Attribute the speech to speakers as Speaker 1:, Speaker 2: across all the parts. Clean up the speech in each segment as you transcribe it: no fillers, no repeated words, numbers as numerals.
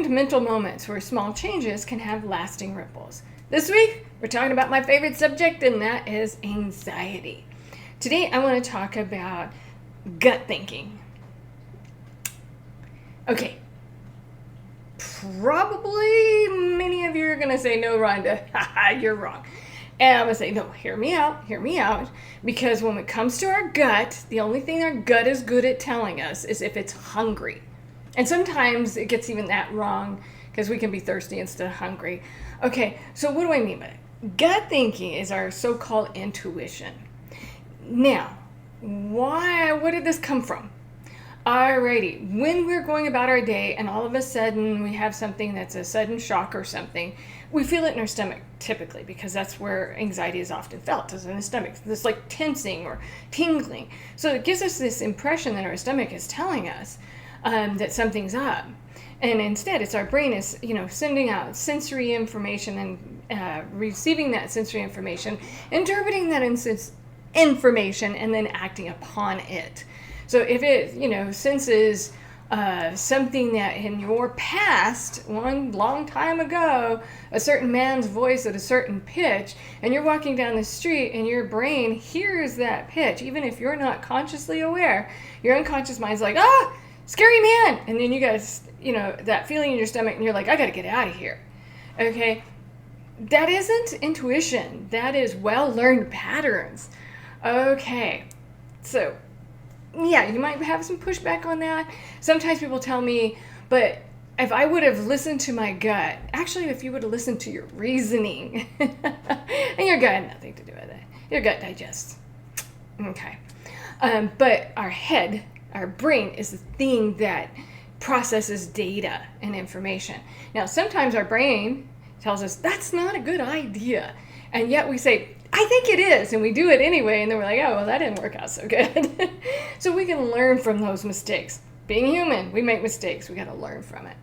Speaker 1: and mental moments where small changes can have lasting ripples. This week, we're talking about my favorite subject, and that is anxiety. Today, I want to talk about gut thinking. Okay, probably many of you are going to say, no, Rhonda, you're wrong. And I'm going to say, no, hear me out, because when it comes to our gut, the only thing our gut is good at telling us is if it's hungry. And sometimes it gets even that wrong because we can be thirsty instead of hungry. Okay, so what do I mean by it? Gut thinking is our so-called intuition. Now, what did this come from? Alrighty, when we're going about our day and all of a sudden we have something that's a sudden shock or something, we feel it in our stomach typically, because that's where anxiety is often felt, is in the stomach. This like tensing or tingling. So it gives us this impression that our stomach is telling us that something's up. And instead, it's our brain is, sending out sensory information and receiving that sensory information, interpreting that information, and then acting upon it. So if it, senses something that in your past, one long time ago, a certain man's voice at a certain pitch, and you're walking down the street and your brain hears that pitch, even if you're not consciously aware, your unconscious mind's like, scary man. And then you guys, that feeling in your stomach, and you're like, I got to get out of here. Okay. That isn't intuition. That is well-learned patterns. Okay. So, yeah, you might have some pushback on that. Sometimes people tell me, but if I would have listened to my gut, actually, if you would have listened to your reasoning, and your gut had nothing to do with it. Your gut digests. Okay. But our head, our brain, is the thing that processes data and information. Now, sometimes our brain tells us that's not a good idea. And yet we say, I think it is, and we do it anyway, and then we're like, oh, well, that didn't work out so good. So we can learn from those mistakes. Being human, we make mistakes. We got to learn from it.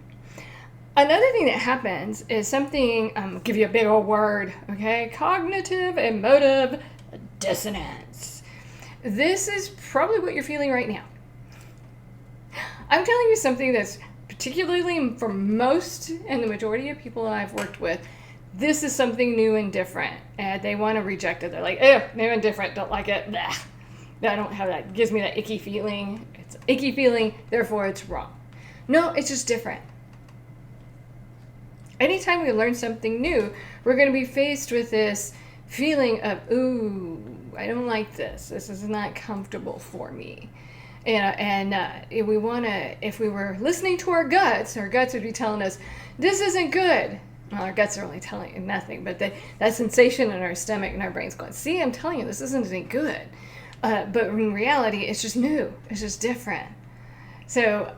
Speaker 1: Another thing that happens is something, I'll give you a big old word, okay? Cognitive emotive dissonance. This is probably what you're feeling right now. I'm telling you something that's particularly for most and the majority of people that I've worked with, this is something new and different, and they want to reject it. They're like, new and different, don't like it. Blah. I don't have that. It gives me that icky feeling. It's an icky feeling, therefore it's wrong. No, it's just different. Anytime we learn something new, we're going to be faced with this feeling of, ooh, I don't like this. This is not comfortable for me. If we were listening to our guts would be telling us, this isn't good. Well, our guts are only telling you nothing, but that sensation in our stomach and our brain's going, see, I'm telling you, this isn't any good. But in reality, it's just new. It's just different. So,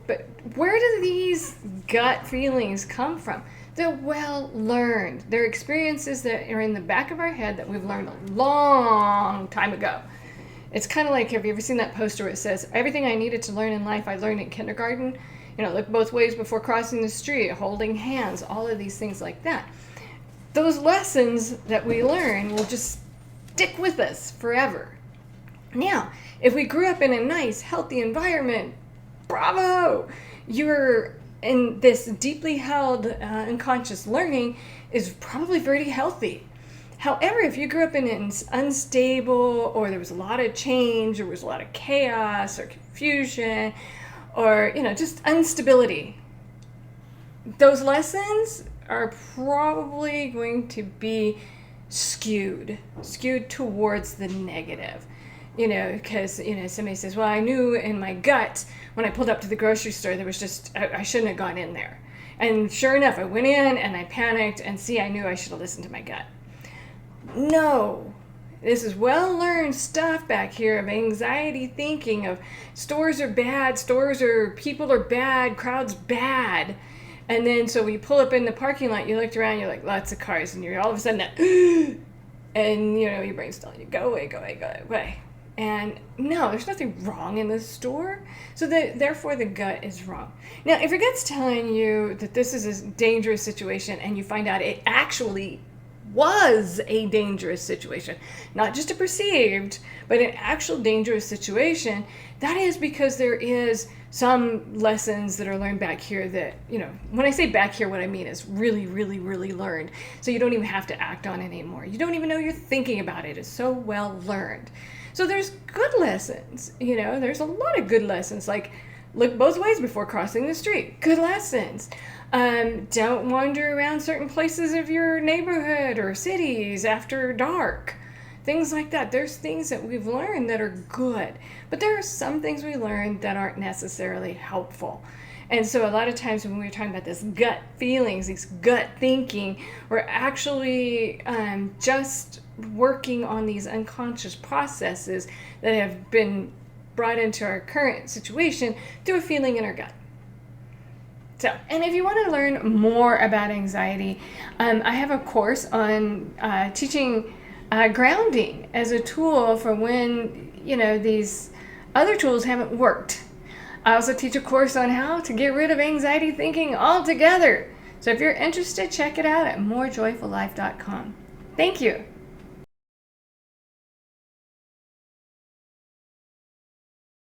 Speaker 1: but where do these gut feelings come from? They're well learned. They're experiences that are in the back of our head that we've learned a long time ago. It's kind of like, have you ever seen that poster where it says, everything I needed to learn in life, I learned in kindergarten? Look both ways before crossing the street, holding hands, all of these things like that. Those lessons that we learn will just stick with us forever. Now, if we grew up in a nice, healthy environment, bravo! You're in this deeply held unconscious learning is probably very healthy. However, if you grew up in an unstable, or there was a lot of change, or there was a lot of chaos or confusion, or, just instability, those lessons are probably going to be skewed towards the negative. Because, somebody says, well, I knew in my gut when I pulled up to the grocery store, there was just, I shouldn't have gone in there. And sure enough, I went in and I panicked, and I knew I should have listened to my gut. No, this is well-learned stuff back here of anxiety thinking of stores are bad, people are bad, crowds bad. And then so when you pull up in the parking lot, you looked around, you're like, lots of cars, and you're all of a sudden and your brain's telling you, go away. And no, there's nothing wrong in this store. So therefore the gut is wrong. Now, if your gut's telling you that this is a dangerous situation and you find out it actually was a dangerous situation, not just a perceived, but an actual dangerous situation, that is because there is some lessons that are learned back here that, when I say back here, what I mean is really, really, really learned. So you don't even have to act on it anymore. You don't even know you're thinking about it. It's so well learned. So there's good lessons, there's a lot of good lessons, like look both ways before crossing the street. Good lessons. Don't wander around certain places of your neighborhood or cities after dark. Things like that. There's things that we've learned that are good, but there are some things we learned that aren't necessarily helpful. And so a lot of times when we're talking about this gut feelings, these gut thinking, we're actually just working on these unconscious processes that have been brought into our current situation through a feeling in our gut. So, and if you want to learn more about anxiety, I have a course on teaching grounding as a tool for when, these other tools haven't worked. I also teach a course on how to get rid of anxiety thinking altogether. So if you're interested, check it out at morejoyfullife.com. Thank you.